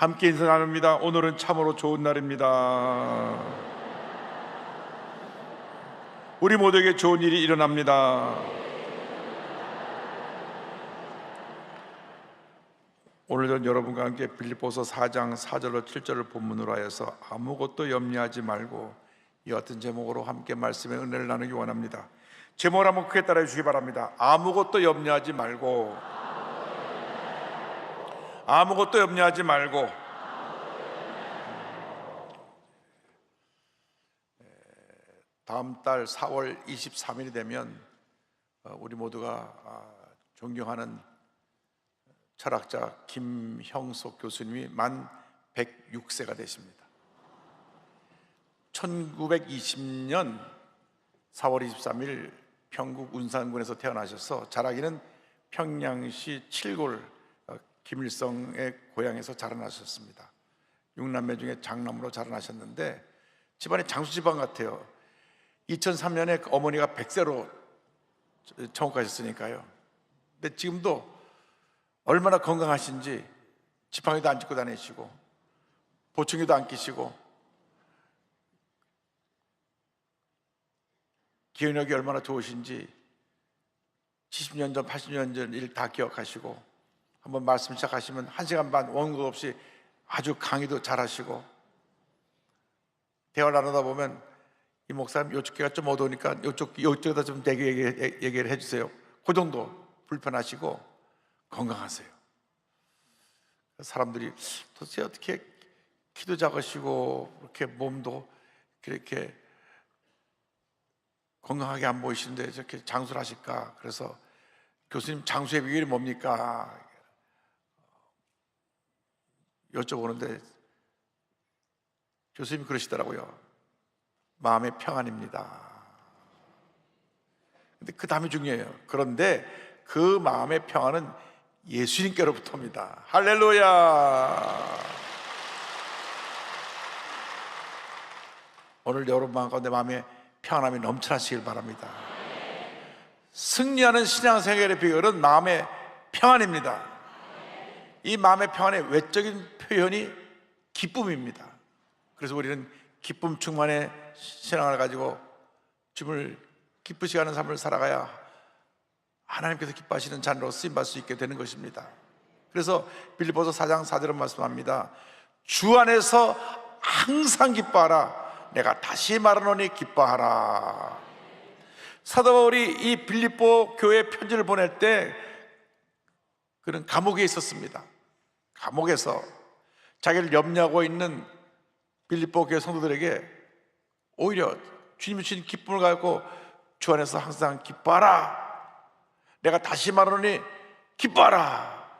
함께 인사 나눕니다. 오늘은 참으로 좋은 날입니다. 우리 모두에게 좋은 일이 일어납니다. 오늘은 여러분과 함께 빌립보서 4장 4절로 7절을 본문으로 하여서 아무것도 염려하지 말고, 이 같은 제목으로 함께 말씀의 은혜를 나누기 원합니다. 제목을 한번 크게 따라해 주시기 바랍니다. 아무것도 염려하지 말고, 아무것도 염려하지 말고. 다음 달 4월 23일이 되면 우리 모두가 존경하는 철학자 김형석 교수님이 만 106세가 되십니다. 1920년 4월 23일 평국 운산군에서 태어나셔서 자라기는 평양시 칠골 김일성의 고향에서 자라나셨습니다. 6남매 중에 장남으로 자라나셨는데 집안이 장수집안 같아요. 2003년에 어머니가 100세로 천국 가셨으니까요. 근데 지금도 얼마나 건강하신지 지팡이도 안 짚고 다니시고 보청기도 안 끼시고 기억력이 얼마나 좋으신지 70년 전 80년 전 일 다 기억하시고, 한번 말씀 시작하시면 1시간 반 원고 없이 아주 강의도 잘하시고, 대화를 나누다 보면 이 목사님 이쪽 귀가 좀 어두우니까 이쪽에다 좀 대게 얘기를 해주세요. 그 정도 불편하시고 건강하세요. 사람들이 도대체 어떻게 키도 작으시고 이렇게 몸도 그렇게 건강하게 안 보이시는데 저렇게 장수를 하실까? 그래서 교수님, 장수의 비결이 뭡니까? 여쭤보는데 교수님이 그러시더라고요. 마음의 평안입니다. 근데 그 다음이 중요해요. 그런데 그 마음의 평안은 예수님께로부터입니다. 할렐루야. 오늘 여러분 가운데 마음의 평안함이 넘쳐나시길 바랍니다. 승리하는 신앙생활의 비결은 마음의 평안입니다. 이 마음의 평안의 외적인 표현이 기쁨입니다. 그래서 우리는 기쁨 충만의 신앙을 가지고 주님을 기쁘시게 하는 삶을 살아가야 하나님께서 기뻐하시는 자녀로 쓰임받을 수 있게 되는 것입니다. 그래서 빌립보서 4장 4절은 말씀합니다. 주 안에서 항상 기뻐하라. 내가 다시 말하노니 기뻐하라. 사도 바울이 이 빌립보 교회 편지를 보낼 때 그는 감옥에 있었습니다. 감옥에서 자기를 염려하고 있는 빌립보 교회 성도들에게 오히려 주님이 주신 기쁨을 갖고 주 안에서 항상 기뻐하라. 내가 다시 말하노니 기뻐하라.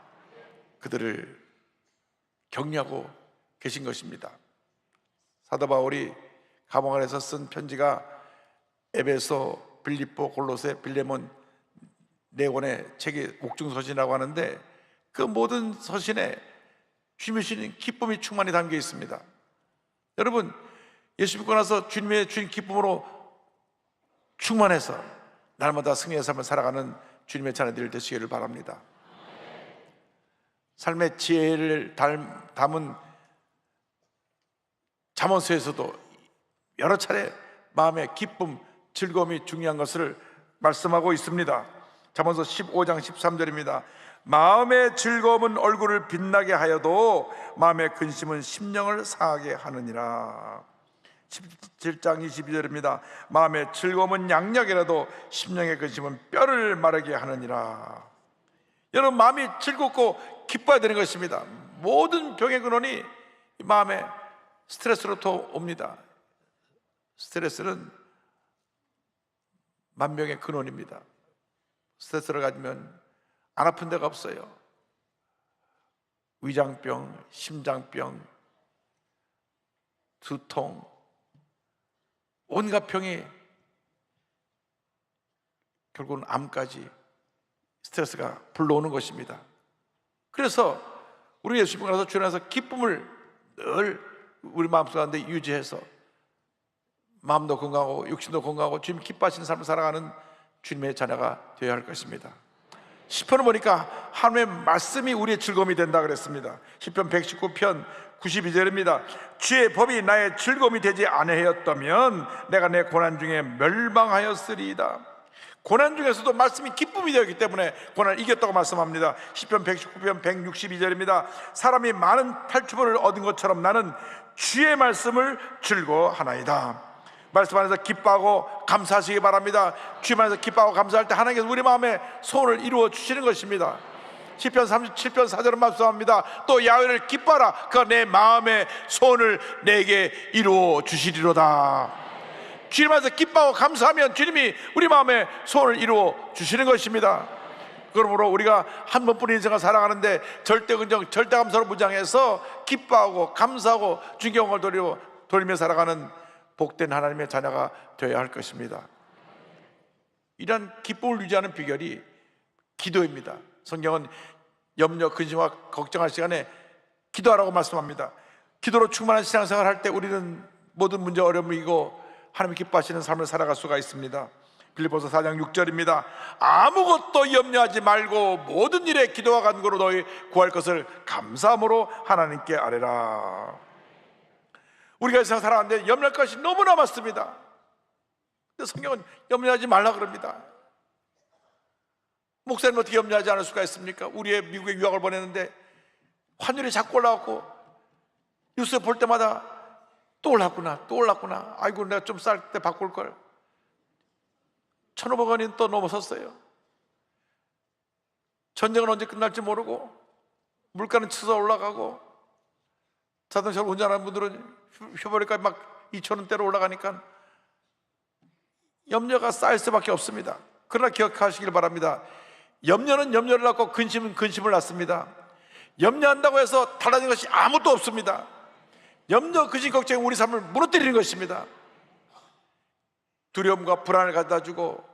그들을 격려하고 계신 것입니다. 사도 바울이 감옥 안에서 쓴 편지가 에베소, 빌립보, 골로새, 빌레몬 네 권의 책이 옥중서신이라고 하는데, 그 모든 서신에 주님이 주신 기쁨이 충만히 담겨 있습니다. 여러분, 예수 믿고 나서 주님의 주신 기쁨으로 충만해서 날마다 승리의 삶을 살아가는 주님의 자녀들 되시기를 바랍니다. 삶의 지혜를 담은 잠언서에서도 여러 차례 마음의 기쁨, 즐거움이 중요한 것을 말씀하고 있습니다. 잠언서 15장 13절입니다. 마음의 즐거움은 얼굴을 빛나게 하여도 마음의 근심은 심령을 상하게 하느니라. 17장 22절입니다. 마음의 즐거움은 양약이라도 심령의 근심은 뼈를 마르게 하느니라. 여러분, 마음이 즐겁고 기뻐야 되는 것입니다. 모든 병의 근원이 마음의 스트레스로부터 옵니다. 스트레스는 만병의 근원입니다. 스트레스를 가지면 안 아픈 데가 없어요. 위장병, 심장병, 두통, 온갖 병이 결국은 암까지 스트레스가 불러오는 것입니다. 그래서 우리 예수 믿고 나서 주님 안에서 기쁨을 늘 우리 마음속 가운데 유지해서 마음도 건강하고 육신도 건강하고 주님 기뻐하시는 삶을 살아가는 주님의 자녀가 되어야 할 것입니다. 시편을 보니까 하나님의 말씀이 우리의 즐거움이 된다 그랬습니다. 시편 119편 92절입니다. 주의 법이 나의 즐거움이 되지 아니하였다면 내가 내 고난 중에 멸망하였으리이다. 고난 중에서도 말씀이 기쁨이 되었기 때문에 고난을 이겼다고 말씀합니다. 시편 119편 162절입니다. 사람이 많은 탈취물을 얻은 것처럼 나는 주의 말씀을 즐거워하나이다. 말씀 안에서 기뻐하고 감사하시기 바랍니다. 주님 안에서 기뻐하고 감사할 때 하나님께서 우리 마음에 소원을 이루어 주시는 것입니다. 시편 37편 4절은 말씀합니다. 또 야훼를 기뻐하라. 그가 내 마음의 소원을 내게 이루어 주시리로다. 주님 안에서 기뻐하고 감사하면 주님이 우리 마음의 소원을 이루어 주시는 것입니다. 그러므로 우리가 한 번뿐인 인생을 살아가는데 절대 긍정, 절대 감사로 무장해서 기뻐하고 감사하고 주님께 영광을 돌리며 살아가는 복된 하나님의 자녀가 되어야 할 것입니다. 이런 기쁨을 유지하는 비결이 기도입니다. 성경은 염려, 근심과 걱정할 시간에 기도하라고 말씀합니다. 기도로 충만한 신앙생활을 할 때 우리는 모든 문제 어려움을 이기고 하나님 기뻐하시는 삶을 살아갈 수가 있습니다. 빌립보서 4장 6절입니다. 아무것도 염려하지 말고 모든 일에 기도와 간구로 너희 구할 것을 감사함으로 하나님께 아뢰라. 우리가 이 세상 살아가는데 염려할 것이 너무나 많습니다. 근데 성경은 염려하지 말라 그럽니다. 목사님 어떻게 염려하지 않을 수가 있습니까? 우리의 미국에 유학을 보냈는데 환율이 자꾸 올라가고 뉴스 볼 때마다 또 올랐구나. 아이고 내가 좀 쌀 때 바꿀 걸. 1,500원이 또 넘어섰어요. 전쟁은 언제 끝날지 모르고 물가는 치솟아 올라가고 자동차를 운전하는 분들은 휘발유값이 막 2,000원대로 올라가니까 염려가 쌓일 수밖에 없습니다. 그러나 기억하시길 바랍니다. 염려는 염려를 낳고 근심은 근심을 낳습니다. 염려한다고 해서 달라진 것이 아무것도 없습니다. 염려, 근심, 걱정이 우리 삶을 무너뜨리는 것입니다. 두려움과 불안을 가져다주고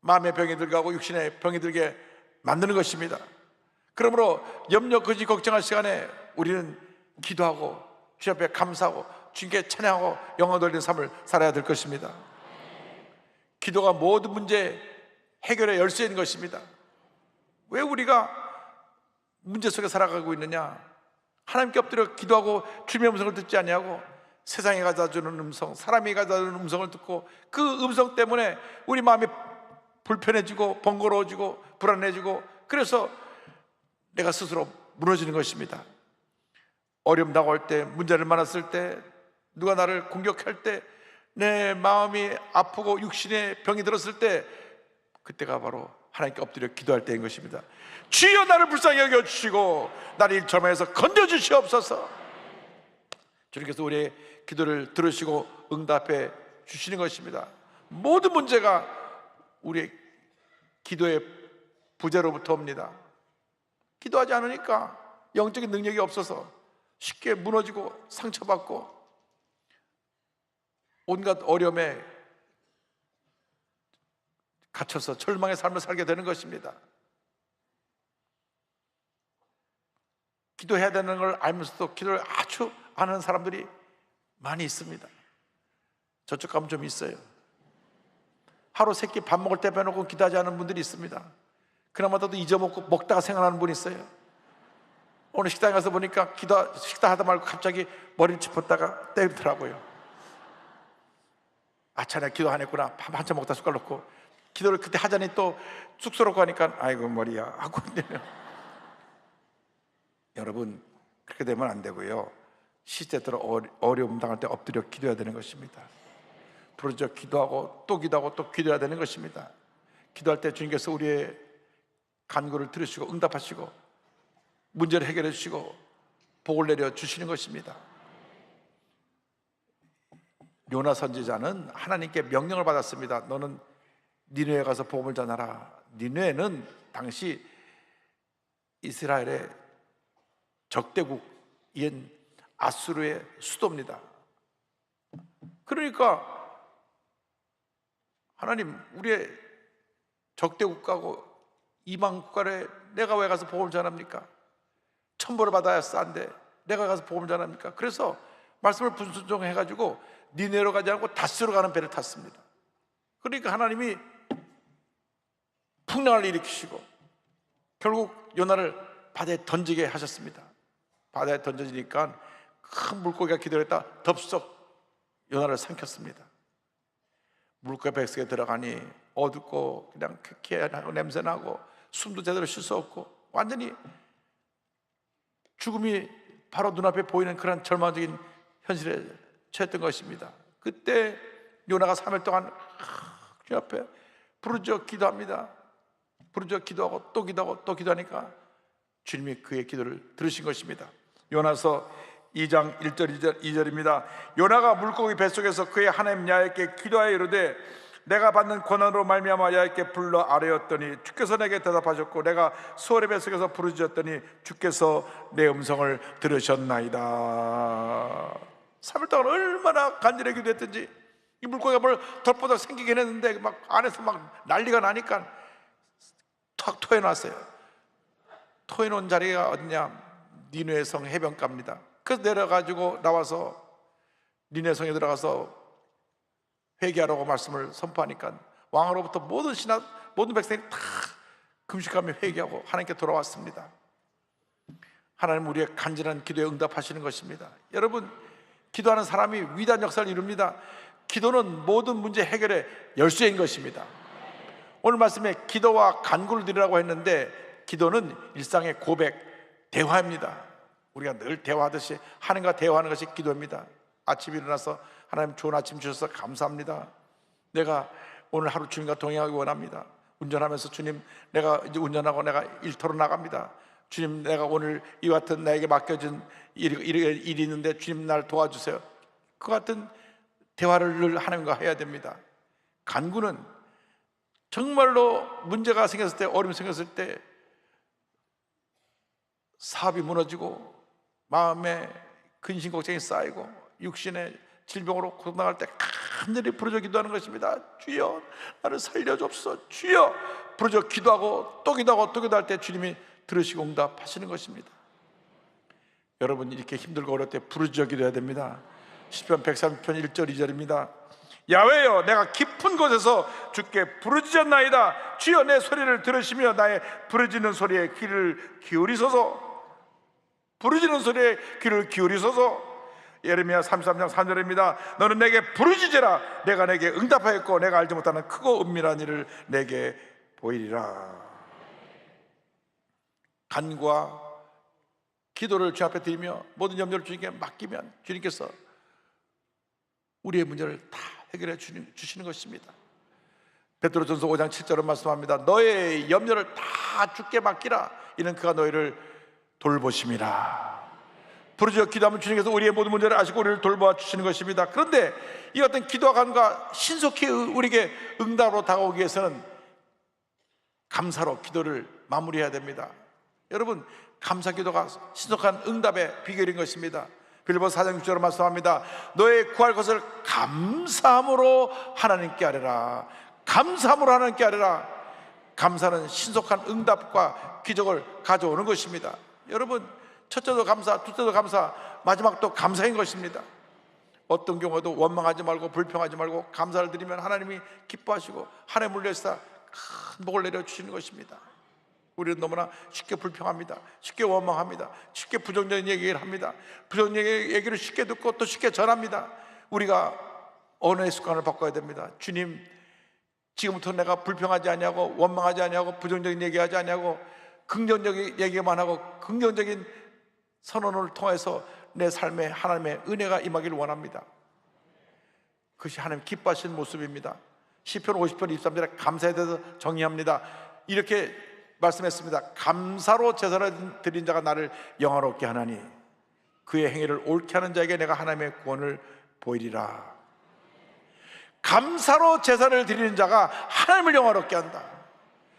마음의 병이 들게 하고 육신의 병이 들게 만드는 것입니다. 그러므로 염려, 근심, 걱정할 시간에 우리는 기도하고 주님 앞에 감사하고 주님께 찬양하고 영광 돌리는 삶을 살아야 될 것입니다. 기도가 모든 문제 해결의 열쇠인 것입니다. 왜 우리가 문제 속에 살아가고 있느냐? 하나님께 엎드려 기도하고 주님의 음성을 듣지 않냐고. 세상이 가져다주는 음성, 사람이 가져다주는 음성을 듣고 그 음성 때문에 우리 마음이 불편해지고 번거로워지고 불안해지고 그래서 내가 스스로 무너지는 것입니다. 어려움 다가올 때, 문제를 만났을 때, 누가 나를 공격할 때, 내 마음이 아프고 육신에 병이 들었을 때, 그때가 바로 하나님께 엎드려 기도할 때인 것입니다. 주여 나를 불쌍히 여겨주시고 나를 일점에서 건져주시옵소서. 주님께서 우리의 기도를 들으시고 응답해 주시는 것입니다. 모든 문제가 우리의 기도의 부재로부터 옵니다. 기도하지 않으니까 영적인 능력이 없어서 쉽게 무너지고 상처받고 온갖 어려움에 갇혀서 절망의 삶을 살게 되는 것입니다. 기도해야 되는 걸 알면서도 기도를 아주 안 하는 사람들이 많이 있습니다. 저쪽 가면 좀 있어요. 하루 세 끼 밥 먹을 때 빼놓고 기도하지 않는 분들이 있습니다. 그나마도 잊어먹고 먹다가 생각나는 분이 있어요. 오늘 식당에 가서 보니까 식당 하다 말고 갑자기 머리를 짚었다가 때리더라고요. 아차 내가 기도 안 했구나. 밥 한참 먹다 숟갈 놓고 기도를 그때 하자니 또 쑥스럽고 하니까 아이고 머리야 하고 있네요. 여러분 그렇게 되면 안 되고요. 시대대로 어려움 당할 때 엎드려 기도해야 되는 것입니다. 부르짖어 기도하고 또 기도하고 또 기도해야 되는 것입니다. 기도할 때 주님께서 우리의 간구를 들으시고 응답하시고 문제를 해결해 주시고 복을 내려 주시는 것입니다. 요나 선지자는 하나님께 명령을 받았습니다. 너는 니느웨에 가서 복음을 전하라. 니느웨는 당시 이스라엘의 적대국인 아수르의 수도입니다. 그러니까 하나님 우리의 적대국가고 이방 국가에 내가 왜 가서 복음을 전합니까? 천벌을 받아야 싼데 내가 가서 복음을 전합니까? 그래서 말씀을 분순종해가지고 니느웨로 가지 않고 다스로 가는 배를 탔습니다. 그러니까 하나님이 풍랑을 일으키시고 결국 요나를 바다에 던지게 하셨습니다. 바다에 던져지니까 큰 물고기가 기다렸다 덥석 요나를 삼켰습니다. 물고기 뱃속에 들어가니 어둡고 그냥 쾌쾌하고 냄새나고 숨도 제대로 쉴 수 없고 완전히 죽음이 바로 눈앞에 보이는 그런 절망적인 현실에 처했던 것입니다. 그때 요나가 3일 동안 주님 앞에 부르짖어 기도합니다. 부르짖어 기도하고 또 기도하고 또 기도하니까 주님이 그의 기도를 들으신 것입니다. 요나서 2장 1절 2절입니다. 요나가 물고기 뱃속에서 그의 하나님 야훼께 기도하여 이르되 내가 받는 고난으로 말미암아 야훼께 불러 아뢰었더니 주께서 내게 대답하셨고 내가 수월의 뱃속에서 부르짖었더니 주께서 내 음성을 들으셨나이다. 3일 동안 얼마나 간절히 기도했든지 이 물고기가 뭘 덜보다 생기긴 했는데 막 안에서 막 난리가 나니까 탁 토해놨어요. 토해놓은 자리가 어디냐? 니느웨 성 해변가입니다. 그래서 내려가지고 나와서 니느웨 성에 들어가서 회개하라고 말씀을 선포하니까 왕으로부터 모든 신하 모든 백성이 다 금식하며 회개하고 하나님께 돌아왔습니다. 하나님 우리의 간절한 기도에 응답하시는 것입니다. 여러분, 기도하는 사람이 위대한 역사를 이룹니다. 기도는 모든 문제 해결의 열쇠인 것입니다. 오늘 말씀에 기도와 간구를 드리라고 했는데 기도는 일상의 고백, 대화입니다. 우리가 늘 대화하듯이 하나님과 대화하는 것이 기도입니다. 아침에 일어나서 하나님 좋은 아침 주셔서 감사합니다. 내가 오늘 하루 주님과 동행하기 원합니다. 운전하면서 주님 내가 이제 운전하고 내가 일터로 나갑니다. 주님 내가 오늘 이와 같은 나에게 맡겨진 일이 있는데 주님 날 도와주세요. 그 같은 대화를 늘 하나님과 해야 됩니다. 간구는 정말로 문제가 생겼을 때, 어려움이 생겼을 때 사업이 무너지고 마음에 근심 걱정이 쌓이고 육신의 질병으로 고통당할 때 간절히 부르짖어 기도하는 것입니다. 주여 나를 살려주옵소서. 주여 부르짖어 기도하고 또 기도하고 또 기도할 때 주님이 들으시고 응답하시는 것입니다. 여러분 이렇게 힘들고 어려울 때 부르짖어 기도해야 됩니다. 시편 130편 1절 2절입니다. 야훼여 내가 깊은 곳에서 주께 부르짖었나이다. 주여 내 소리를 들으시며 나의 부르짖는 소리에 귀를 기울이소서. 부르짖는 소리에 귀를 기울이소서. 예레미야 33장 3절입니다. 너는 내게 부르짖으라. 내가 내게 응답하였고 내가 알지 못하는 크고 은밀한 일을 내게 보이리라. 간구와 기도를 주 앞에 드리며 모든 염려를 주님께 맡기면 주님께서 우리의 문제를 다 해결해 주시는 것입니다. 베드로전서 5장 7절은 말씀합니다. 너의 염려를 다 주께 맡기라. 이는 그가 너희를 돌보심이라. 부르짖어 기도하면 주님께서 우리의 모든 문제를 아시고 우리를 돌보아 주시는 것입니다. 그런데 이 같은 기도와 간구가 신속히 우리에게 응답으로 다가오기 위해서는 감사로 기도를 마무리해야 됩니다. 여러분 감사 기도가 신속한 응답의 비결인 것입니다. 빌립보서 4장 6절로 말씀합니다. 너의 구할 것을 감사함으로 하나님께 아뢰라. 감사함으로 하나님께 아뢰라. 감사는 신속한 응답과 기적을 가져오는 것입니다. 여러분 첫째도 감사, 둘째도 감사, 마지막도 감사인 것입니다. 어떤 경우도 원망하지 말고 불평하지 말고 감사를 드리면 하나님이 기뻐하시고 하나님 물려서 큰 복을 내려주시는 것입니다. 우리는 너무나 쉽게 불평합니다. 쉽게 원망합니다. 쉽게 부정적인 얘기를 합니다. 부정적인 얘기를 쉽게 듣고 또 쉽게 전합니다. 우리가 언어의 습관을 바꿔야 됩니다. 주님, 지금부터 내가 불평하지 아니하고 원망하지 아니하고 부정적인 얘기하지 아니하고 긍정적인 얘기만 하고 긍정적인 선언을 통해서 내 삶에 하나님의 은혜가 임하기를 원합니다. 그것이 하나님 기뻐하시는 모습입니다. 시편 50편 23절에 감사에 대해서 정의합니다. 이렇게 말씀했습니다. 감사로 제사를 드린 자가 나를 영화롭게 하나니 그의 행위를 옳게 하는 자에게 내가 하나님의 구원을 보이리라. 감사로 제사를 드리는 자가 하나님을 영화롭게 한다.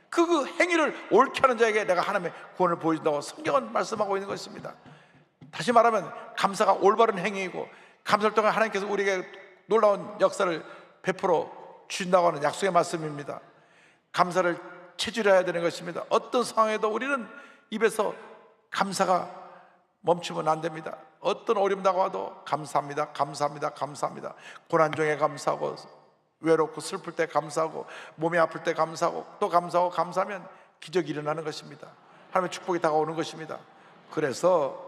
그 행위를 옳게 하는 자에게 내가 하나님의 구원을 보여준다고 성경은 말씀하고 있는 것입니다. 다시 말하면 감사가 올바른 행위이고 감사를 통해 하나님께서 우리에게 놀라운 역사를 베풀어 주신다고 하는 약속의 말씀입니다. 감사를 체질해야 되는 것입니다. 어떤 상황에도 우리는 입에서 감사가 멈추면 안 됩니다. 어떤 어려움 다가와도 감사합니다, 감사합니다, 감사합니다. 고난 중에 감사하고 외롭고 슬플 때 감사하고, 몸이 아플 때 감사하고, 또 감사하고, 감사하면 기적이 일어나는 것입니다. 하나님의 축복이 다가오는 것입니다. 그래서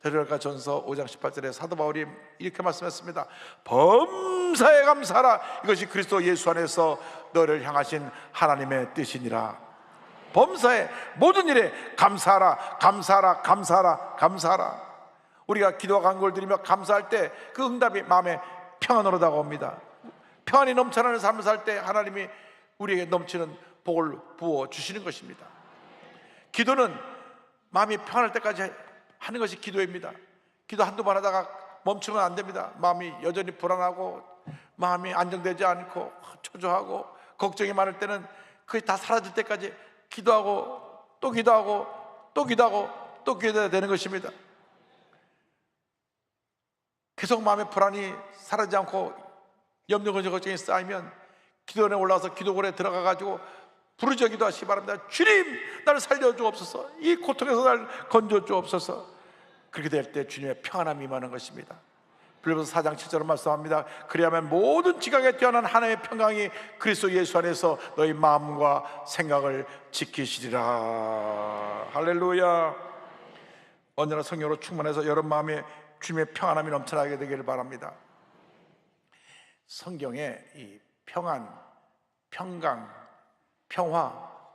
데살로니가 전서 5장 18절에 사도 바울이 이렇게 말씀했습니다. 범사에 감사하라. 이것이 그리스도 예수 안에서 너를 향하신 하나님의 뜻이니라. 범사에, 모든 일에 감사하라, 감사하라, 감사하라, 감사하라. 우리가 기도와 간구를 드리며 감사할 때 그 응답이 마음에 평안으로 다가옵니다. 평안이 넘쳐나는 삶을 살 때 하나님이 우리에게 넘치는 복을 부어 주시는 것입니다. 기도는 마음이 평안할 때까지 하는 것이 기도입니다. 기도 한두 번 하다가 멈추면 안 됩니다. 마음이 여전히 불안하고, 마음이 안정되지 않고, 초조하고, 걱정이 많을 때는 그게 다 사라질 때까지 기도하고 또 기도하고 또 기도하고 또 기도해야 되는 것입니다. 계속 마음의 불안이 사라지지 않고 염려, 근심, 걱정이 쌓이면 기도원에 올라와서 기도원에 들어가가지고 부르짖어 기도하시기 바랍니다. 주님, 나를 살려주옵소서. 이 고통에서 나를 건져주옵소서. 그렇게 될 때 주님의 평안함이 임하는 것입니다. 빌립보서 4장 7절로 말씀합니다. 그리하면 모든 지각에 뛰어난 하나님의 평강이 그리스도 예수 안에서 너희 마음과 생각을 지키시리라. 할렐루야. 언제나 성령으로 충만해서 여러분 마음에 주님의 평안함이 넘쳐나게 되기를 바랍니다. 성경에 이 평안, 평강, 평화,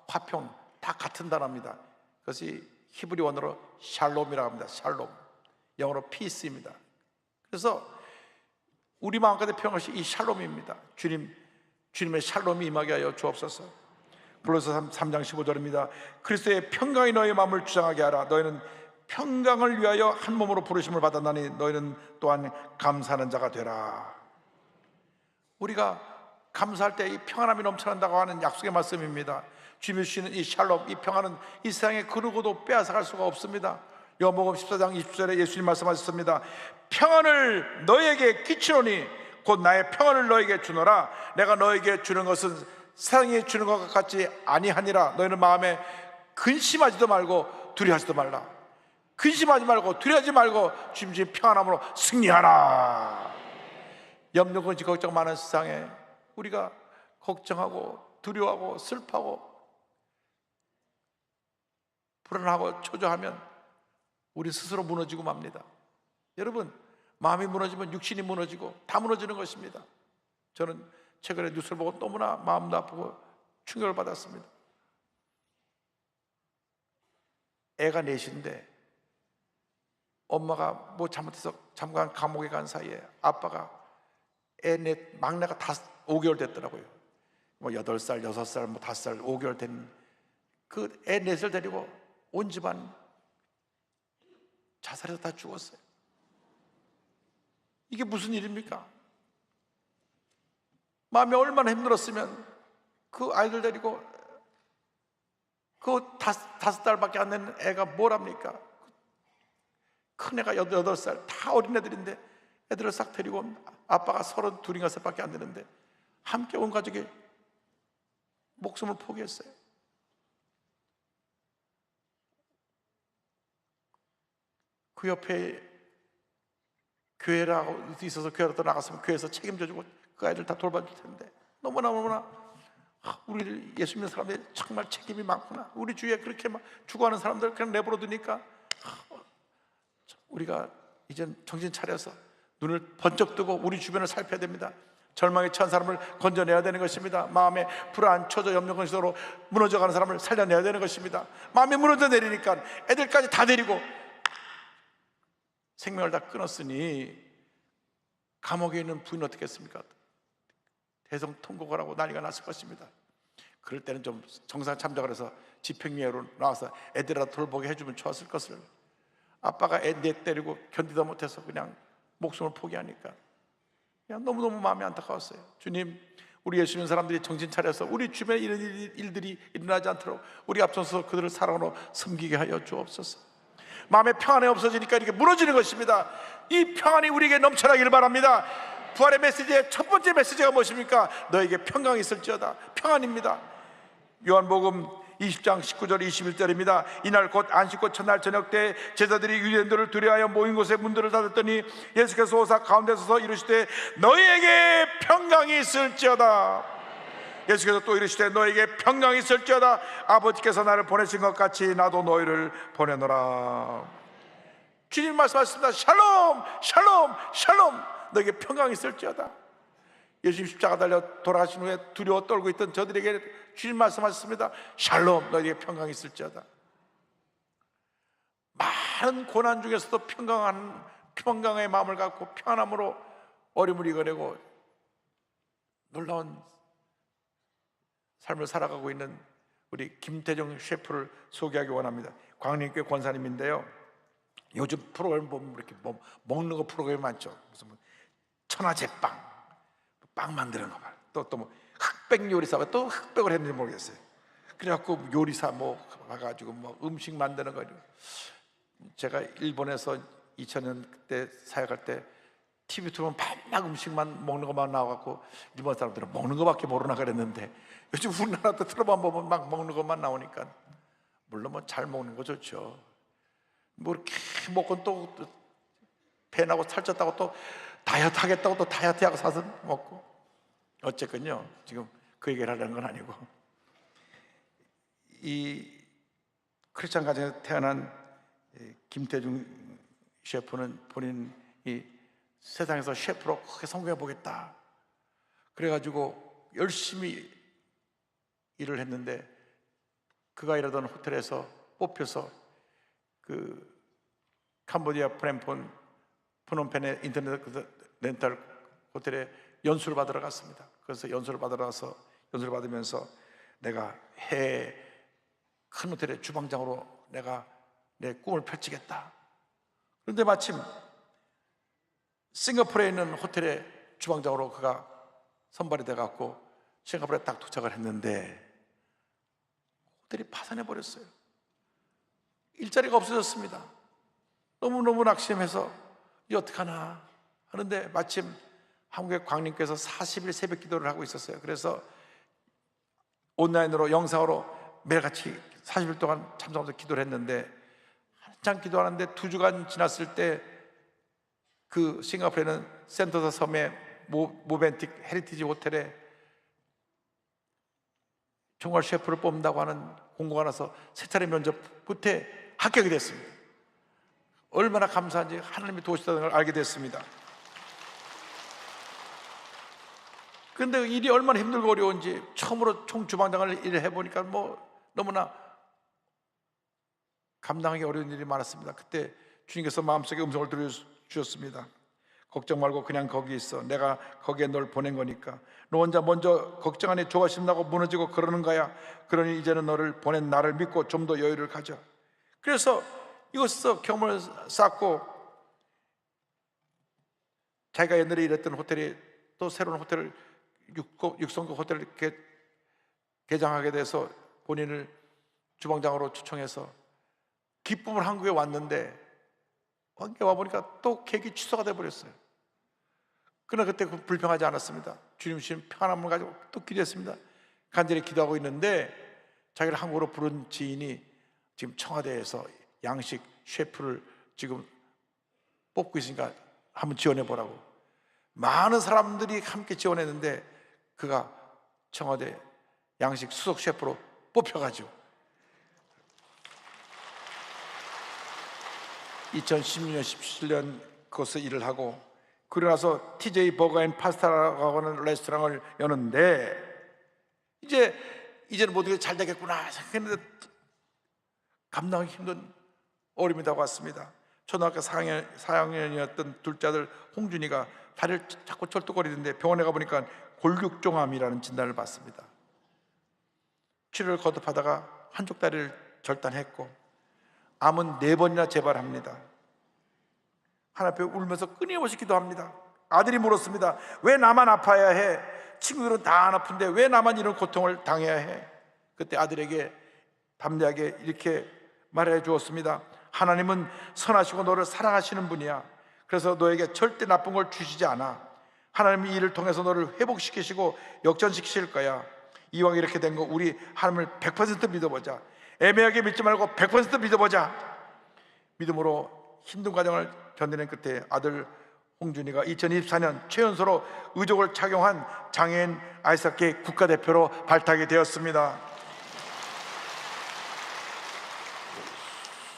화평 다 같은 단어입니다. 그것이 히브리 원어로 샬롬이라고 합니다. 샬롬, 영어로 피스입니다. 그래서 우리 마음까지 표현한 것이 이 샬롬입니다. 주님의 샬롬이 임하게 하여 주옵소서. 골로새 3장 15절입니다. 그리스도의 평강이 너희 마음을 주장하게 하라. 너희는 평강을 위하여 한 몸으로 부르심을 받았나니 너희는 또한 감사하는 자가 되라. 우리가 감사할 때 이 평안함이 넘쳐난다고 하는 약속의 말씀입니다. 주님이 주시는 이 샬롬, 이 평안은 이 세상에 그 누구도 빼앗아갈 수가 없습니다. 요한복음 14장 20절에 예수님 말씀하셨습니다. 평안을 너희에게 끼치노니 곧 나의 평안을 너희에게 주노라. 내가 너희에게 주는 것은 세상이 주는 것과 같지 아니하니라. 너희는 마음에 근심하지도 말고 두려워하지도 말라. 근심하지 말고 두려워하지 말고 주님의 평안함으로 승리하라. 염려, 근심, 걱정 많은 세상에 우리가 걱정하고 두려워하고 슬퍼하고 불안하고 초조하면 우리 스스로 무너지고 맙니다. 여러분, 마음이 무너지면 육신이 무너지고 다 무너지는 것입니다. 저는 최근에 뉴스를 보고 너무나 마음도 아프고 충격을 받았습니다. 애가 넷인데 엄마가 뭐 잘못해서 잠깐 감옥에 간 사이에 아빠가 애 넷, 막내가 5개월 됐더라고요. 뭐 8살, 6살, 뭐 5살, 5개월 된 그 애 넷을 데리고 온 집안 자살해서 다 죽었어요. 이게 무슨 일입니까? 마음이 얼마나 힘들었으면 그 아이들 데리고 그 5달밖에 안 되는 애가 뭘 합니까? 큰 애가 8살, 다 어린애들인데 애들을 싹 데리고 온 아빠가 32인가 3밖에 안 되는데 함께 온 가족이 목숨을 포기했어요. 그 옆에 교회라고 있어서 교회로 또 나갔으면 교회에서 책임져주고 그 아이들 다 돌봐줄 텐데 너무나 우리 예수 믿는 사람들이 정말 책임이 많구나. 우리 주위에 그렇게 막 죽어가는 사람들 그냥 내버려 두니까 우리가 이젠 정신 차려서 눈을 번쩍 뜨고 우리 주변을 살펴야 됩니다. 절망에 처한 사람을 건져내야 되는 것입니다. 마음에 불안, 초조, 염려, 근심으로 무너져가는 사람을 살려내야 되는 것입니다. 마음이 무너져 내리니까 애들까지 다 데리고 생명을 다 끊었으니 감옥에 있는 부인은 어떻게 했습니까? 대성통곡을 하고 난리가 났을 것입니다. 그럴 때는 좀 정상 참작을 해서 집행유예로 나와서 애들이라도 돌보게 해주면 좋았을 것을 아빠가 애 넷 데리고 견디다 못해서 그냥 목숨을 포기하니까 그냥 너무너무 마음이 안타까웠어요. 주님, 우리 예수 믿는 사람들이 정신 차려서 우리 주변에 이런 일들이 일어나지 않도록 우리 앞서서 그들을 사랑으로 섬기게 하여 주옵소서. 마음의 평안이 없어지니까 이렇게 무너지는 것입니다. 이 평안이 우리에게 넘쳐나기를 바랍니다. 부활의 메시지의 첫 번째 메시지가 무엇입니까? 너에게 평강이 있을지어다. 평안입니다. 요한복음 20장 19절 21절입니다. 이날 곧 안식고 첫날 저녁 때 제자들이 유대인들을 두려워하여 모인 곳에 문들을 닫았더니 예수께서 오사 가운데 서서 이르시되 너희에게 평강이 있을지어다. 예수께서 또 이르시되 너희에게 평강이 있을지어다. 아버지께서 나를 보내신 것 같이 나도 너희를 보내노라. 주님 말씀하셨습니다. 샬롬 샬롬 샬롬, 너희에게 평강이 있을지어다. 예수님 십자가 달려 돌아가신 후에 두려워 떨고 있던 저들에게 주님 말씀하셨습니다. 샬롬, 너희에게 평강이 있을지어다. 많은 고난 중에서도 평강의 마음을 갖고 평안함으로 어림을 이겨내고 놀라운 삶을 살아가고 있는 우리 김태정 셰프를 소개하기 원합니다. 광림교회 권사님인데요, 요즘 프로그램 보면 이렇게 먹는 거 프로그램이 많죠. 무슨 천하제빵, 빵 만드는 거 말, 또 뭐 흑백 요리사가 또 흑백을 했는지 모르겠어요. 그래갖고 요리사 뭐 가가지고 뭐 음식 만드는 거. 제가 일본에서 2000년 그때 사역할 때 TV 틀면 밤낮 음식만 먹는 것만 나와갖고 일본 사람들은 먹는 거밖에 모르나 그랬는데, 요즘 우리나라도 틀어만 보면 막 먹는 것만 나오니까, 물론 뭐 잘 먹는 거 좋죠. 뭐 이렇게 먹고 또 배나고 살쪘다고 또 다이어트 하겠다고 또 다이어트하고 사서 먹고, 어쨌건요, 지금 그 얘기를 하려는 건 아니고, 이 크리스찬 가정에서 태어난 김태중 셰프는 본인이 세상에서 셰프로 크게 성공해 보겠다 그래가지고 열심히 일을 했는데, 그가 일하던 호텔에서 뽑혀서 그 캄보디아 프놈펜의 인터넷 렌탈 호텔에 연수를 받으러 갔습니다. 그래서 연수를 받으러 가서 연수를 받으면서 내가 해외 큰 호텔의 주방장으로 내가 내 꿈을 펼치겠다. 그런데 마침 싱가포르에 있는 호텔의 주방장으로 그가 선발이 돼갖고 싱가포르에 딱 도착을 했는데 호텔이 파산해 버렸어요. 일자리가 없어졌습니다. 너무너무 낙심해서 이제 어떡하나 하는데, 마침 한국의 광림교회에서 40일 새벽 기도를 하고 있었어요. 그래서 온라인으로 영상으로 매일같이 40일 동안 참석해서 기도를 했는데, 한참 기도하는데 2주간 지났을 때 그 싱가포르에는 센토사 섬의 모벤틱 헤리티지 호텔에 총괄 셰프를 뽑는다고 하는 공고가 나서 세 차례 면접 끝에 합격이 됐습니다. 얼마나 감사한지 하나님이 도우시다는 걸 알게 됐습니다. 그런데 일이 얼마나 힘들고 어려운지 처음으로 총주방장을 일을 해보니까 뭐 너무나 감당하기 어려운 일이 많았습니다. 그때 주님께서 마음속에 음성을 들려주셨습니다. 걱정 말고 그냥 거기 있어. 내가 거기에 널 보낸 거니까. 너 혼자 먼저 걱정하니 조바심 나고 무너지고 그러는 거야. 그러니 이제는 너를 보낸 나를 믿고 좀 더 여유를 가져. 그래서 이곳에서 경험을 쌓고 자기가 옛날에 일했던 호텔이 또 새로운 호텔을 육성급 호텔을 개장하게 돼서 본인을 주방장으로 초청해서 기쁨을 한국에 왔는데, 한국에 와보니까 또 계획이 취소가 돼버렸어요. 그러나 그때 불평하지 않았습니다. 주님 주신 평안함을 가지고 또 기도했습니다. 간절히 기도하고 있는데 자기를 한국으로 부른 지인이 지금 청와대에서 양식 셰프를 지금 뽑고 있으니까 한번 지원해보라고. 많은 사람들이 함께 지원했는데 그가 청와대 양식 수석 셰프로 뽑혀가지고 2016년, 17년 그곳에서 일을 하고, 그러고 나서 TJ 버거 앤 파스타라고 하는 레스토랑을 여는데, 이제는 모든 게 잘 되겠구나 생각했는데 감당하기 힘든 어려움이 다가왔습니다. 초등학교 4학년이었던 둘째 아들 홍준이가 다리를 자꾸 절뚝거리는데 병원에 가보니까 골격종암이라는 진단을 받습니다. 치료를 거듭하다가 한쪽 다리를 절단했고, 암은 4번이나 재발합니다. 하나님 앞에 울면서 끊임없이 기도합니다. 아들이 물었습니다. 왜 나만 아파야 해? 친구들은 다 안 아픈데 왜 나만 이런 고통을 당해야 해? 그때 아들에게 담대하게 이렇게 말해 주었습니다. 하나님은 선하시고 너를 사랑하시는 분이야. 그래서 너에게 절대 나쁜 걸 주시지 않아. 하나님이 이를 통해서 너를 회복시키시고 역전시키실 거야. 이왕 이렇게 된 거 우리 하나님을 100% 믿어보자. 애매하게 믿지 말고 100% 믿어보자. 믿음으로 힘든 과정을 견디는 끝에 아들 홍준이가 2024년 최연소로 의족을 착용한 장애인 아이스하키 국가대표로 발탁이 되었습니다.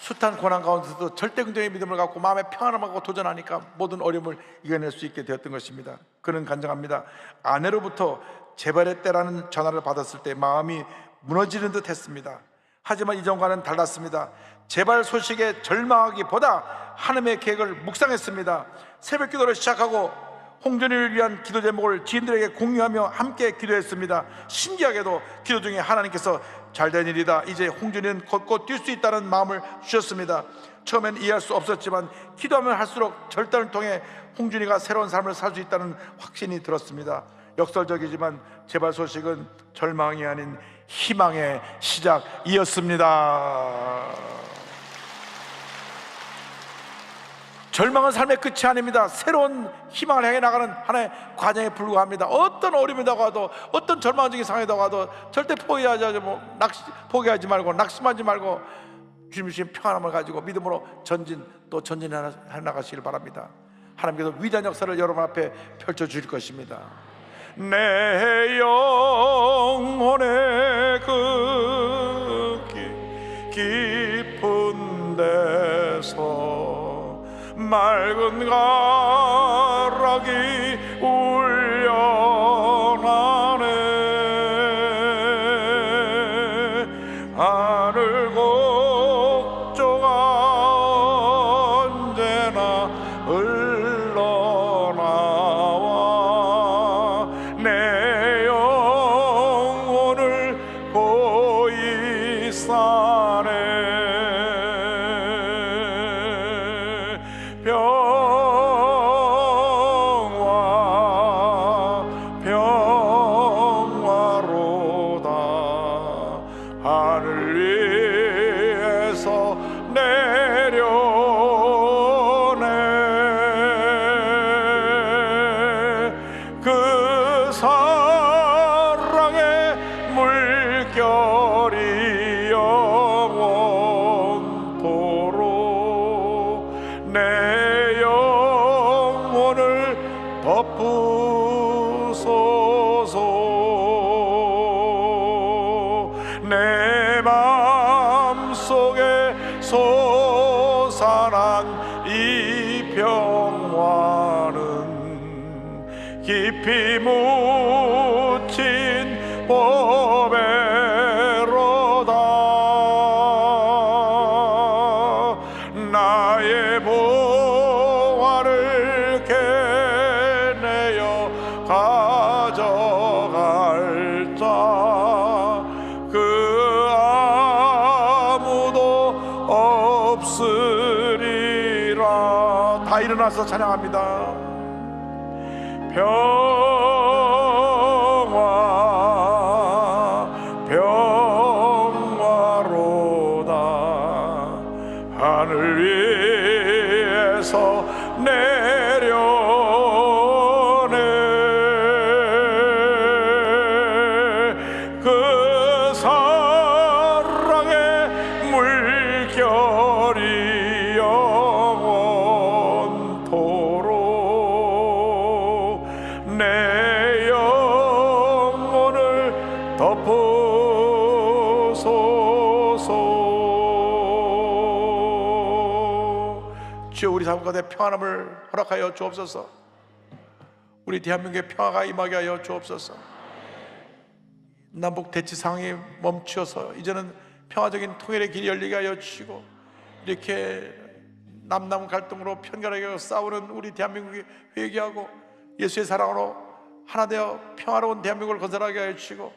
숱한 고난 가운데서도 절대 긍정의 믿음을 갖고 마음의 평안함을 갖고 도전하니까 모든 어려움을 이겨낼 수 있게 되었던 것입니다. 그는 간증합니다. 아내로부터 재발의 때라는 전화를 받았을 때 마음이 무너지는 듯 했습니다. 하지만 이전과는 달랐습니다. 재발 소식에 절망하기보다 하나님의 계획을 묵상했습니다. 새벽 기도를 시작하고 홍준이를 위한 기도 제목을 지인들에게 공유하며 함께 기도했습니다. 신기하게도 기도 중에 하나님께서 잘된 일이다, 이제 홍준이는 걷고 뛸 수 있다는 마음을 주셨습니다. 처음엔 이해할 수 없었지만 기도하면 할수록 절단을 통해 홍준이가 새로운 삶을 살 수 있다는 확신이 들었습니다. 역설적이지만 재발 소식은 절망이 아닌 희망의 시작이었습니다. 절망은 삶의 끝이 아닙니다. 새로운 희망을 향해 나가는 하나의 과정에 불과합니다. 어떤 어려움이 다가와도, 어떤 절망적인 상황이 다가와도 절대 포기하지 말고 낙심하지 말고 주님 주신 평안함을 가지고 믿음으로 전진해 나가시길 바랍니다. 하나님께서 위대한 역사를 여러분 앞에 펼쳐주실 것입니다. 내 영혼의 그 깊은 데서 맑은 가락이 울려나네. 하늘 곡조가 언제나 흘러나와 내 영혼을 고이 싸네. 평화로다. 하늘 위에서 내려오네. 그 사랑의 물결이 영원토록 내 영혼을 덮으소서. 내 마음속에 솟아난 이 평화는 깊이 묻힌 보배로다. 나의 보화를 캐내어 가져갈 자 그 아무도 없으리라. 다 일어나서 찬양합니다. 평화로다. 하늘 위에서 내려오네. 그 사랑의 물결이 영원토록 내 영혼을 덮으소서. 주여, 우리 삶 가운데 평안함을 허락하여 주옵소서. 우리 대한민국의 평화가 임하게 하여 주옵소서. 남북 대치 상황이 멈추어서 이제는 평화적인 통일의 길이 열리게 하여 주시고, 이렇게 남남 갈등으로 편견하게 싸우는 우리 대한민국이 회개하고 예수의 사랑으로 하나 되어 평화로운 대한민국을 건설하게 하여 주시고,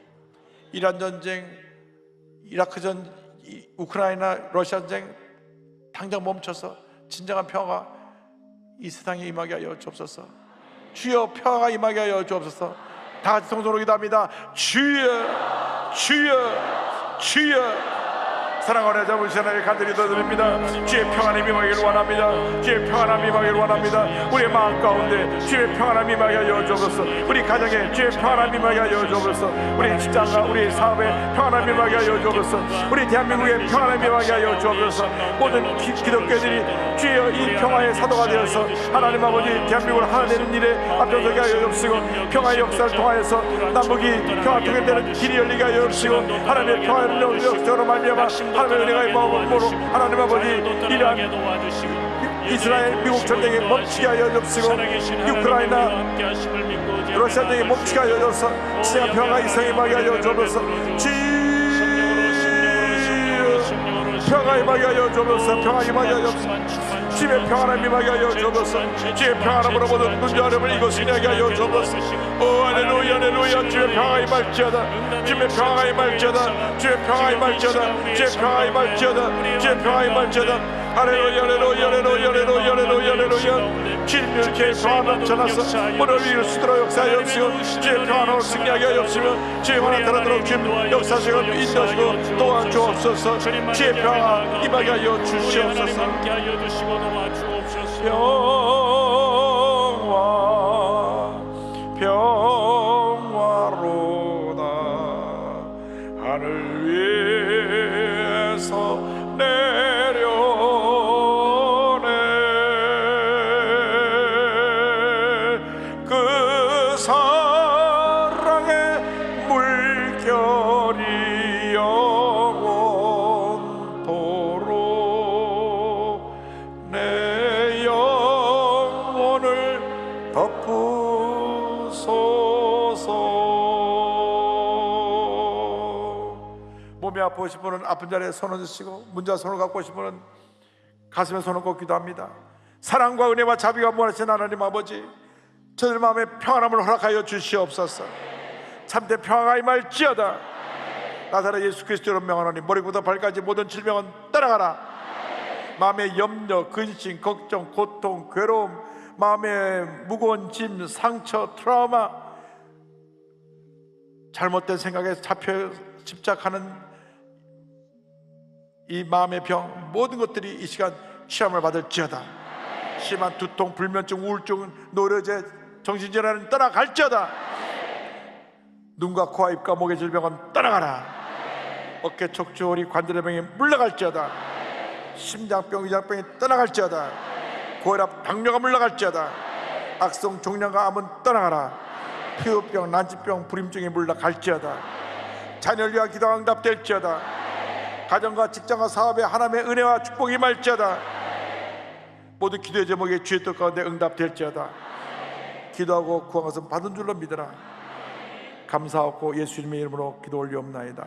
이란 전쟁, 이라크 전, 우크라이나 러시아 전쟁 당장 멈춰서 진정한 평화가 이 세상에 임하게 하여 주옵소서. 주여, 평화가 임하게 하여 주옵소서. 다 같이 통성으로 기도합니다. 주여, 주여, 주여. 사랑하는 잡으신 하나님 간절히 드립니다. 주의 평안함이 임하기를 원합니다. 주의 평안함이 임하기를 원합니다. 우리의 마음 가운데 주의 평안함이 임하게 하여 주옵소서. 우리 가정에 주의 평안함이 임하게 하여 주옵소서. 우리 직장과 우리 사업에 평안함이 임하게 하여 주옵소서. 우리 대한민국에 평안함이 임하게 하여 주옵소서. 모든 기독교들이 주여 이 평화의 사도가 되어서 하나님 아버지 대한민국을 하나 되는 일에 앞장서게 하여 주옵시고, 평화의 역사를 통하여서 남북이 평화 통일되는 길이 열리게 하여 주옵시고, 하나님의 평화를 역사로 말미암아 하나님의 은혜가 임하므로 하나님 아버지 이러한 이스라엘 미국 전쟁에 멈추게 하여 주옵시고, 우크라이나 러시아 전쟁에 멈추게 하여 주옵소서. 진짜 평화가 이상에 임하게 하여 주옵소서. 평화 임하게 하여 주옵소서. 평화 임하게 하여 주옵소서. 주의 평안함 임하게 하여 주옵소서. 주의 평안함으로 모든 문제하름을 이곳이냐게 하여 주옵소서. 오 할렐루야 할렐루야. 주의 평화 임할지어다. 주의 평화 임할지어다. 주의 평화 임할지어다. 주의 평화 임할지어다. 주의 평화 임할지어다. 할렐루야 할렐루야 할렐루야 할렐루야 할렐루야 할렐루야. 진mil케 평화 넘쳐나서 오늘 위를 수도로 역사하여 주시고, 주의 평안으로 승리하게 하여 주시며 주의 원한 따르도록 주님 역사하시고 인도하시고 도와주옵소서. 주의 평화 임하게 하여 주시옵소서. 평화로다. 하늘 위에서 내려오네. 그 사랑의 물결이 영원토록 내 영혼을 덮으소서. 몸이 아프신 분은 아픈 자리에 손을 드시고, 문자 손을 갖고 오신 분은 가슴에 손을 꽂고 기도합니다. 사랑과 은혜와 자비가 무한하신 하나님 아버지, 저들 마음에 평안함을 허락하여 주시옵소서. 참된 평화가 임할지어다. 나사렛 예수 그리스도로 명하노니 머리부터 발까지 모든 질병은 떠나가라. 마음의 염려, 근심, 걱정, 고통, 괴로움, 마음의 무거운 짐, 상처, 트라우마, 잘못된 생각에 잡혀 집착하는 이 마음의 병, 모든 것들이 이 시간 시험을 받을지어다. 심한 두통, 불면증, 우울증, 노려제, 정신질환은 떠나갈지어다. 눈과 코와 입과 목의 질병은 떠나가라. 어깨 척추 허리 관절의 병이 물러갈지어다. 심장병, 위장병이 떠나갈지어다. 고혈압, 당뇨가 물러갈지어다. 악성 종양과 암은 떠나가라. 피부병, 난치병, 불임증이 물러갈지어다. 자녀를 위한 기도가 응답될지어다. 가정과 직장과 사업에 하나님의 은혜와 축복이 임할지어다. 모든 기도의 제목에 주의 뜻 가운데 응답될지어다. 기도하고 구한 것은 받은 줄로 믿어라. 감사하고 예수님의 이름으로 기도 올리옵나이다.